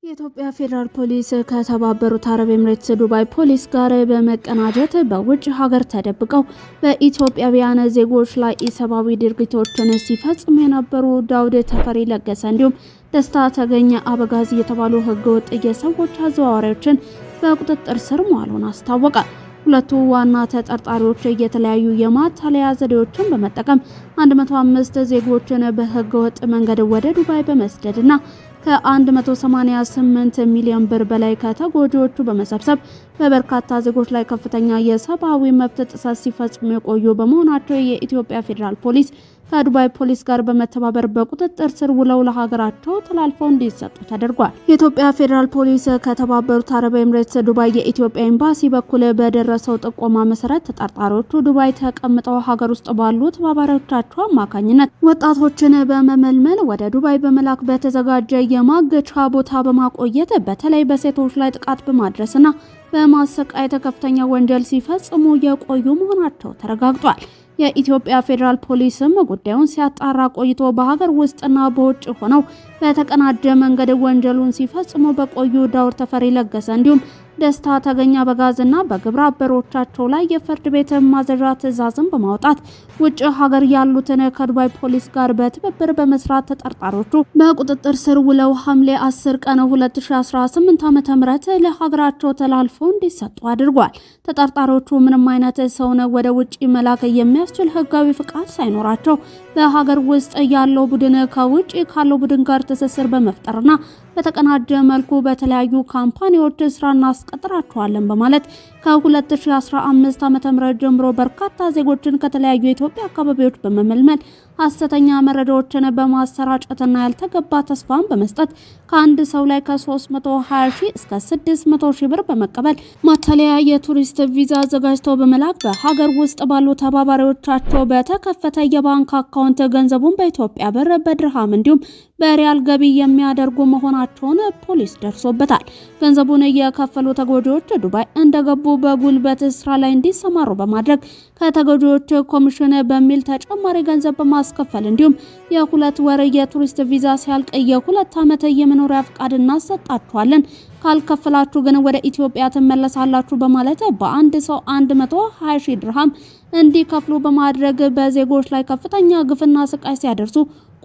የኢትዮጵያ ፌዴራል ፖሊስ ከተባበሩት አረብ ኤምሬትስ ዱባይ ፖሊስ ጋር በመቀናጀት በውጭ ሀገር ተደብቀው በኢትዮጵያውያን ዜጎች ላይ ኢሰብአዊ ድርጊቶችን ሲፈጽሙ የነበሩ ዳውድ ተፈሪ ለገሰ እንዲሁም ደስታ ተገኘ አበጋዝ የተባሉ ህገወጥ የሰዎች አዘዋዋሪዎችን በቁጥጥር ስር መዋሉን አስታወቀ። ሁለቱ ዋና ተጠርጣሪዎች የተለያዩ የማታለያ ዘዴዎችን በመጠቀም 105 ዜጎችን በህገወጥ መንገድ ወደ ዱባይ በመስደድና ከ188 ሚሊዮን ብር በላይ ከተጎጂዎቹ በመሰብሰብ በበርካታ ዜጎች ላይ ከፍተኛ የሰብአዊ መብት ጥሰት ሲፈጽሙ የቆዩ በመሆናቸው የኢትዮጵያ ፌዴራል ፖሊስ ከዱባይ ፖሊስ ጋር በመተባበር በቁጥጥር ስር ውለው ለሀገራቸው ተላልፈው እንዲሰጡ ተደርጓል። የኢትዮጵያ ፌዴራል ፖሊስ ከተባበሩት አረብ ኤምሬትስ ዱባይ የኢትዮጵያ ኤምባሲ በኩል በደረሰው ጥቆማ መሰረት ተጠርጣሪዎቹ ዱባይ ተቀምጠው ሀገር ውስጥ ባሉ ተባባሪዎቻቸው አማካኝነት ወጣቶችን በመመልመል ወደ ዱባይ በመላክ በተዘጋጀ የማገቻ ቦታ በማቆየት በተለይ በሴቶች ላይ ጥቃት በማድረስና በማሰቃየት ከፍተኛ ወንጀል ሲፈጽሙ የቆዩ መሆናቸው ተረጋግጧል። የኢትዮጵያ ፌዴራል ፖሊስም ጉዳዩን ሲያጣራ ቆይቶ በሀገር ውስጥና በውጭ ሆነው በተቀናጀ መንገድ ወንጀሉን ሲፈጽሙ በቆዩ ዳውድ ተፈሪ ለገሰ እንዲሁም ደስታ ተገኘ አበጋዝና በግብረ አበሮቻቸው ላይ የፍርድ ቤት ማዘዣ ትዕዛዝን በማውጣት ውጭ ሀገር ያሉትን ከዱባይ ፖሊስ ጋር በትብብር በመስራት ተጠርጣሪዎቹ በቁጥጥር ስር ውለው ሐምሌ 10 ቀን 2018 ዓ.ም ለሀገራቸው ተላልፈው እንዲሰጡ አድርጓል። ተጠርጣሪዎቹ ምንም አይነት ሰውን ወደ ውጭ መላክ የሚያስችል ህጋዊ ፍቃድ ሳይኖራቸው በሀገር ውስጥ ያለው ቡድን ከውጭ ካለው ቡድን ጋር ትስስር በመፍጠርና በተቀናጀ መልኩ በተለያዩ ካምፓኒዎች ስራ እናስቀጥራቸዋለን በማለት ከ2015 ዓ.ም ጀምሮ በርካታ ዜጎችን ከተለያዩ የኢትዮጵያ አካባቢዎች በመመልመል ሐሰተኛ መረጃዎችን በማሰራጨትና ያልተገባ ተስፋን በመስጠት ከአንድ ሰው ላይ ከ320,000 እስከ 600,000 ብር በመቀበል ማታለያ የቱሪስት ቪዛ አዘጋጅተው በመላክ በሀገር ውስጥ ባሉ ተባባሪዎቻቸው በተከፈተ የባንክ አካውንት ገንዘቡን በኢትዮጵያ ብር በድርሃም እንዲሁም በሪያል ገቢ የሚያደርጉ መሆናቸውን ፖሊስ ደርሶበታል። ገንዘቡን የከፈሉ ተጎጂዎች ዱባይ እንደገቡ በጉልበት ስራ ላይ እንዲሰማሩ በማድረግ ከተጎጂዎች ኮሚሽን በሚል ተጨማሪ ገንዘብ በማስከፈል እንዲሁም የ2 ወር የቱሪስት ቪዛ ሲያልቅ የ2 ዓመት የመኖሪያ ፍቃድ እናሰጣችኋለን ካልከፈላችሁ ግን ወደ ኢትዮጵያ ትመለሳላችሁ በማለት በአንድ ሰው 120,000 ድርሃም እንዲከፍሉ በማድረግ በዜጎች ላይ ከፍተኛ ግፍና ስቃይ ሲያደርሱ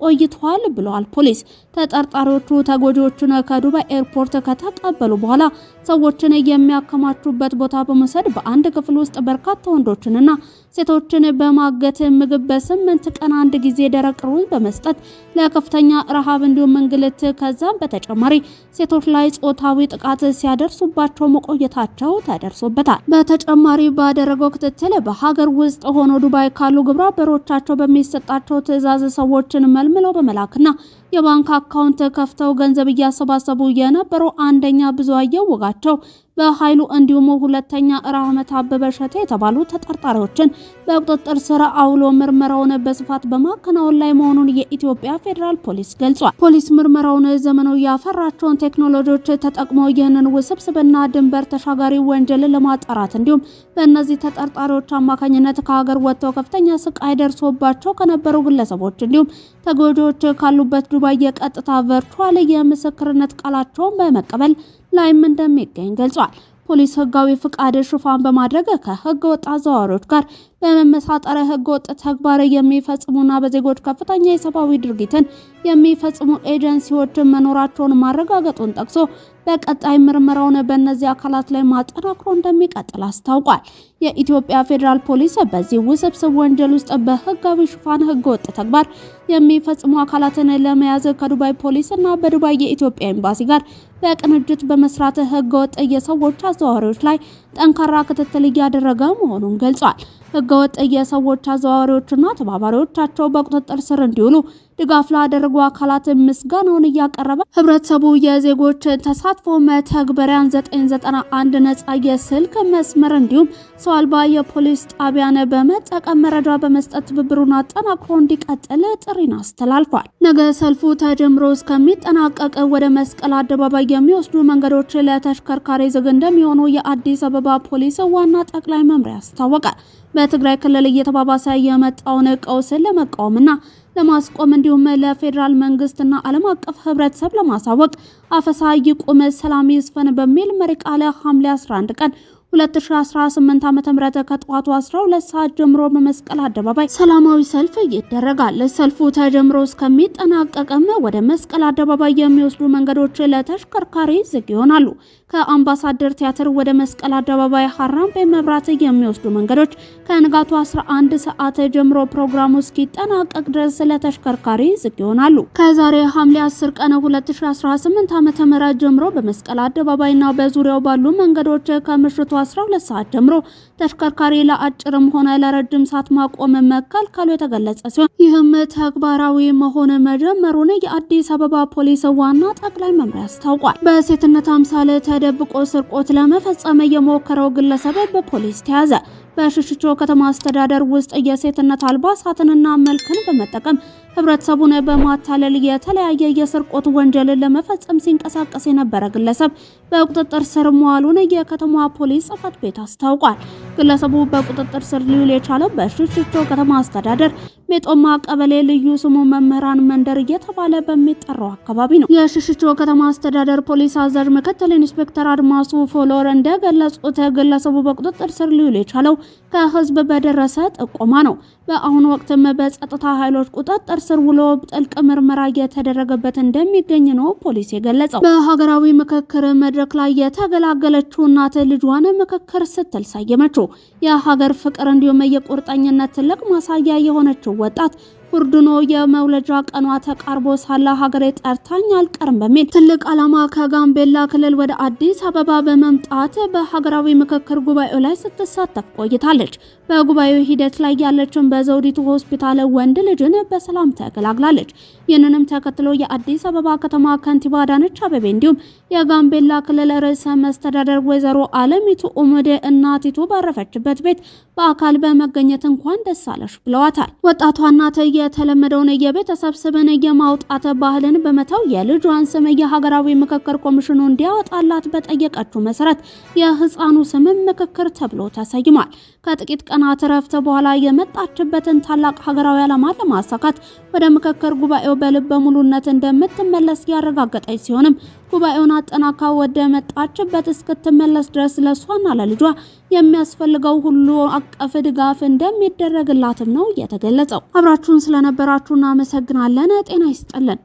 ቆይቷል ብለዋል ፖሊስ። ተጠርጣሪዎቹ ተጎጂዎቹን ከዱባይ ኤርፖርት ከተቀበሉ በኋላ ሰዎችን የሚያከማቹበት ቦታ በመውሰድ በአንድ ክፍል ውስጥ በርካታ ወንዶችንና ሴቶችን በማገት ምግብ በ8 ቀን አንድ ጊዜ ደረቅ ሩዝ በመስጠት ለከፍተኛ ረሃብ እንዲሁም እንግልት ከዛም በተጨማሪ ሴቶች ላይ ጾታዊ ጥቃት ሲያደርሱባቸው መቆየታቸው ተደርሶበታል። በተጨማሪ ባደረገው ክትትል በሀገር ውስጥ ሆኖ ዱባይ ካሉ ግብረ አበሮቻቸው በሚሰጣቸው ትዕዛዝ ሰዎችን መልምለው በመላክና የባንክ አካውንት ከፍተው ገንዘብ እያሰባሰቡ የነበሩ አንደኛ ብዙአየሁ ወጋቸው በኃይሉ እንዲሁም ሁለተኛ ራህመት አበበ ሸቴ የተባሉ ተጠርጣሪዎችን በቁጥጥር ስር አውሎ ምርመራውን በስፋት በማከናወን ላይ መሆኑን የኢትዮጵያ ፌዴራል ፖሊስ ገልጿል። ፖሊስ ምርመራውን ዘመኑ ያፈራቸውን ቴክኖሎጂዎች ተጠቅሞ ይህንን ውስብስብና ድንበር ተሻጋሪ ወንጀል ለማጣራት እንዲሁም በእነዚህ ተጠርጣሪዎች አማካኝነት ከሀገር ወጥተው ከፍተኛ ስቃይ ደርሶባቸው ከነበሩ ግለሰቦች እንዲሁም ተጎጂዎች ካሉበት ዱባይ የቀጥታ ቨርቹዋል የምስክርነት ቃላቸውን በመቀበል ላይም እንደሚገኝ ገልጿል። ፖሊስ ህጋዊ ፍቃድ ሽፋን በማድረግ ከህገ ወጥ አዘዋዋሪዎች ጋር በመመሳጠር ህገ ወጥ ተግባር የሚፈጽሙና በዜጎች ከፍተኛ የሰብአዊ ድርጊትን የሚፈጽሙ ኤጀንሲዎች መኖራቸውን ማረጋገጡን ጠቅሶ በቀጣይ ምርመራውን በእነዚህ አካላት ላይ ማጠናክሮ እንደሚቀጥል አስታውቋል። የኢትዮጵያ ፌዴራል ፖሊስ በዚህ ውስብስብ ወንጀል ውስጥ በህጋዊ ሽፋን ህገ ወጥ ተግባር የሚፈጽሙ አካላትን ለመያዝ ከዱባይ ፖሊስና በዱባይ የኢትዮጵያ ኤምባሲ ጋር በቅንጅት በመስራት ህገ ወጥ የሰዎች አዘዋዋሪዎች ላይ ጠንካራ ክትትል እያደረገ መሆኑን ገልጿል። ህገወጥ የሰዎች አዘዋዋሪዎችና ተባባሪዎቻቸው በቁጥጥር ስር እንዲውሉ ድጋፍ ላደረጉ አካላት ምስጋናውን እያቀረበ ህብረተሰቡ የዜጎች ተሳትፎ መተግበሪያን 991 ነጻ የስልክ መስመር እንዲሁም ሰው አልባ የፖሊስ ጣቢያን በመጠቀም መረጃ በመስጠት ትብብሩን አጠናክሮ እንዲቀጥል ጥሪን አስተላልፏል። ነገ ሰልፉ ተጀምሮ እስከሚጠናቀቅ ወደ መስቀል አደባባይ የሚወስዱ መንገዶች ለተሽከርካሪ ዝግ እንደሚሆኑ የአዲስ አበባ ፖሊስ ዋና ጠቅላይ መምሪያ አስታወቀ። በትግራይ ክልል እየተባባሰ የመጣውን ቀውስ ለመቃወምና ለማስቆም እንዲሁም ለፌዴራል መንግስትና ዓለም አቀፍ ህብረተሰብ ለማሳወቅ አፈሳ ይቁም፣ ሰላም ይስፈን በሚል መሪ ቃል ሐምሌ 11 ቀን 2018 ዓ.ም ከጠዋቱ 12 ሰዓት ጀምሮ በመስቀል አደባባይ ሰላማዊ ሰልፍ ይደረጋል። ሰልፉ ተጀምሮ እስከሚጠናቀቅም ወደ መስቀል አደባባይ የሚወስዱ መንገዶች ለተሽከርካሪ ዝግ ይሆናሉ። ከአምባሳደር ቲያትር ወደ መስቀል አደባባይ ሐራምቤ መብራት የሚወስዱ መንገዶች ከንጋቱ 11 ሰዓት ጀምሮ ፕሮግራሙ እስኪጠናቀቅ ድረስ ለተሽከርካሪ ዝግ ይሆናሉ። ከዛሬ ሐምሌ 10 ቀን 2018 ዓ.ም ጀምሮ በመስቀል አደባባይና በዙሪያው ባሉ መንገዶች ከምሽቱ 12 ሰዓት ጀምሮ ተሽከርካሪ ለአጭርም ሆነ ለረጅም ሰዓት ማቆም መከልከሉ የተገለጸ ሲሆን ይህም ተግባራዊ መሆን መጀመሩን የአዲስ አበባ ፖሊስ ዋና ጠቅላይ መምሪያ አስታውቋል። በሴትነት አምሳል ተደብቆ ስርቆት ለመፈጸም የሞከረው ግለሰብ በፖሊስ ተያዘ። በሽሽቾ ከተማ አስተዳደር ውስጥ የሴትነት አልባሳትንና መልክን በመጠቀም ህብረተሰቡን በማታለል የተለያየ የስርቆት ወንጀል ለመፈጸም ሲንቀሳቀስ የነበረ ግለሰብ በቁጥጥር ስር መዋሉን የከተማዋ ፖሊስ ጽሕፈት ቤት አስታውቋል። ግለሰቡ በቁጥጥር ስር ሊውል የቻለው በሽሽቾ ከተማ አስተዳደር ሜጦማ ቀበሌ ልዩ ስሙ መምህራን መንደር እየተባለ በሚጠራው አካባቢ ነው። የሽሽቾ ከተማ አስተዳደር ፖሊስ አዛዥ ምክትል ኢንስፔክተር አድማሱ ፎሎር እንደገለጹት ግለሰቡ በቁጥጥር ስር ሊውል የቻለው ከህዝብ በደረሰ ጥቆማ ነው። በአሁኑ ወቅትም በጸጥታ ኃይሎች ቁጥጥር ስር ውሎ ጥልቅ ምርመራ እየተደረገበት እንደሚገኝ ነው ፖሊስ የገለጸው። በሀገራዊ ምክክር መድረክ ላይ የተገላገለችው እናት ልጇን ምክክር ስትል ሰየመችው። የሀገር ፍቅር እንዲሁም የቁርጠኝነት ትልቅ ማሳያ የሆነችው ወጣት ሁርዱኖ የመውለጃ ቀኗ ተቃርቦ ሳለ ሀገሬ ጠርታኝ አልቀርም በሚል ትልቅ ዓላማ ከጋምቤላ ክልል ወደ አዲስ አበባ በመምጣት በሀገራዊ ምክክር ጉባኤው ላይ ስትሳተፍ ቆይታለች። በጉባኤው ሂደት ላይ ያለችን በዘውዲቱ ሆስፒታል ወንድ ልጅን በሰላም ተገላግላለች። ይህንንም ተከትሎ የአዲስ አበባ ከተማ ከንቲባ አዳነች አቤቤ እንዲሁም የጋምቤላ ክልል ርዕሰ መስተዳደር ወይዘሮ አለሚቱ ኡምዴ እናቲቱ ባረፈችበት ቤት በአካል በመገኘት እንኳን ደስ አለሽ ብለዋታል። ወጣቷ እናት የተለመደውን የቤተሰብ ስምን የማውጣት ባህልን በመተው የልጇን ስም የሀገራዊ ምክክር ኮሚሽኑ እንዲያወጣላት በጠየቀችው መሰረት የህፃኑ ስም ምክክር ተብሎ ተሰይሟል። ከጥቂት ቀናት ረፍት በኋላ የመጣችበትን ታላቅ ሀገራዊ ዓላማ ለማሳካት ወደ ምክክር ጉባኤው በልበ ሙሉነት እንደምትመለስ ያረጋገጠች ሲሆንም ጉባኤውን አጠናካ ወደ መጣችበት እስክትመለስ ድረስ ለሷና ለልጇ የሚያስፈልገው ሁሉ አቀፍ ድጋፍ እንደሚደረግላትም ነው የተገለጸው። አብራችሁን ስለነበራችሁ እናመሰግናለን። ጤና ይስጥልን።